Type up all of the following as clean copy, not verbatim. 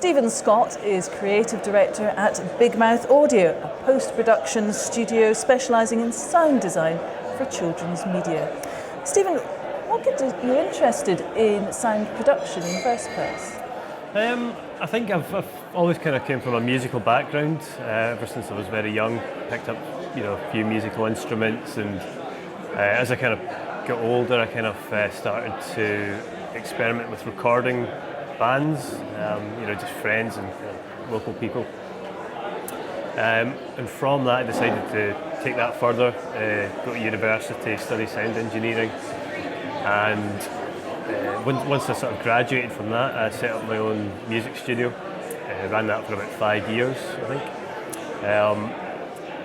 Stephen Scott is Creative Director at Big Mouth Audio, a post-production studio specialising in sound design for children's media. Stephen, what got you interested in sound production in the first place? I think I've always kind of came from a musical background. Ever since I was very young, picked up a few musical instruments, and as I kind of got older, I kind of started to experiment with recording bands, just friends and local people. And from that, I decided to take that further, go to university, study sound engineering, and once I sort of graduated from that, I set up my own music studio. Ran that for about 5 years, I think.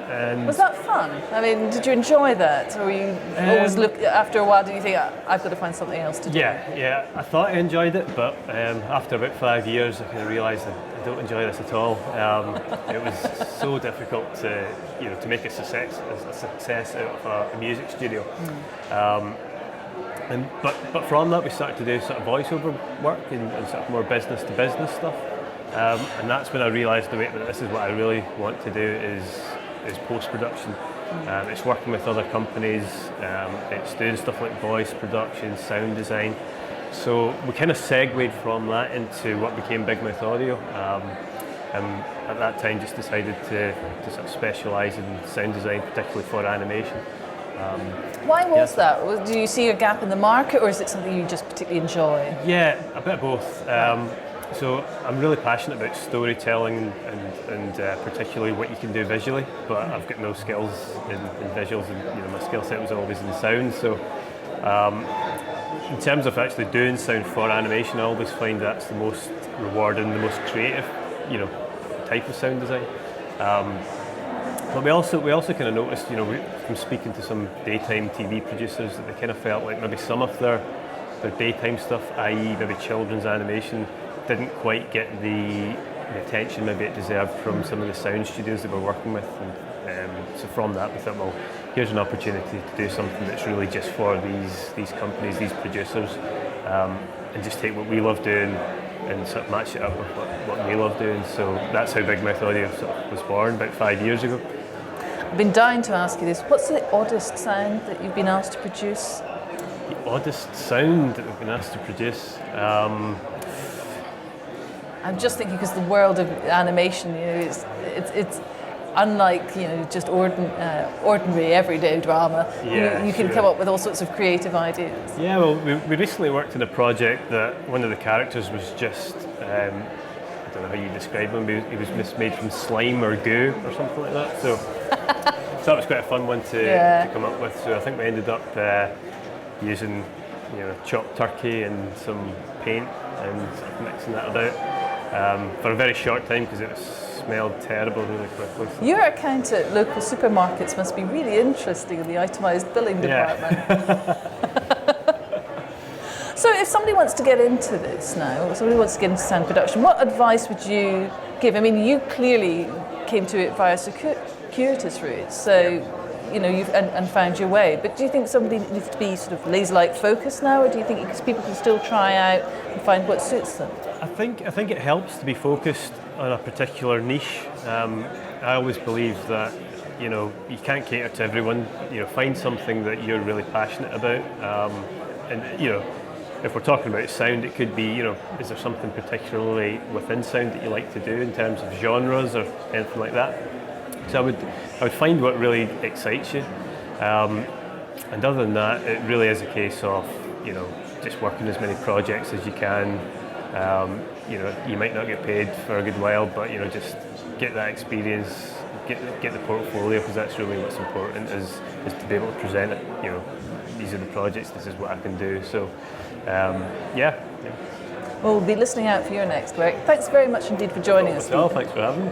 And was that fun? I mean, did you enjoy that, or were you always look after a while? Did you think I've got to find something else to do? Yeah. I thought I enjoyed it, but after about 5 years, I kind of realised that I don't enjoy this at all. It was so difficult to make a success out of a music studio. But from that, we started to do sort of voiceover work and sort of more business to business stuff. And that's when I realised that this is what I really want to do is post-production. It's working with other companies, it's doing stuff like voice production, sound design. So we kind of segued from that into what became Big Mouth Audio. And at that time just decided to sort of specialise in sound design, particularly for animation. Why was that? Do you see a gap in the market, or is it something you just particularly enjoy? Yeah, a bit of both. So I'm really passionate about storytelling and particularly what you can do visually, but I've got no skills in visuals, and my skill set was always in sound. So in terms of actually doing sound for animation, I always find that's the most rewarding, the most creative, type of sound design. But we also kind of noticed, from speaking to some daytime TV producers, that they kind of felt like maybe some of their daytime stuff, i.e. maybe children's animation, didn't quite get the attention maybe it deserved from some of the sound studios that we're working with. And so from that, we thought, well, here's an opportunity to do something that's really just for these companies, these producers, and just take what we love doing and sort of match it up with what they love doing. So that's how Big Mouth Audio sort of was born about 5 years ago. I've been dying to ask you this. What's the oddest sound that you've been asked to produce? The oddest sound that we've been asked to produce? I'm just thinking, because the world of animation, it's unlike just ordinary everyday drama. You can come up with all sorts of creative ideas. Yeah, well, we recently worked on a project that one of the characters was just I don't know how you describe him. He was just made from slime or goo or something like that. So that was quite a fun one to come up with. So I think we ended up using chopped turkey and some paint and mixing that about. For a very short time, because it smelled terrible really quickly. So. Your account at local supermarkets must be really interesting in the itemised billing department. So if somebody wants to get into this now, somebody wants to get into sound production, what advice would you give? I mean, you clearly came to it via circuitous routes, so you've and found your way. But do you think somebody needs to be sort of laser-like focused now, or do you think people can still try out and find what suits them? I think it helps to be focused on a particular niche. I always believe that you can't cater to everyone. Find something that you're really passionate about, and if we're talking about sound, it could be is there something particularly within sound that you like to do in terms of genres or anything like that. So I would find what really excites you, and other than that, it really is a case of just working as many projects as you can. You might not get paid for a good while, but just get that experience, get the portfolio, because that's really what's important is to be able to present it. These are the projects. This is what I can do. So, yeah. Well, we'll be listening out for your next work. Thanks very much indeed for joining us. Thanks for having me.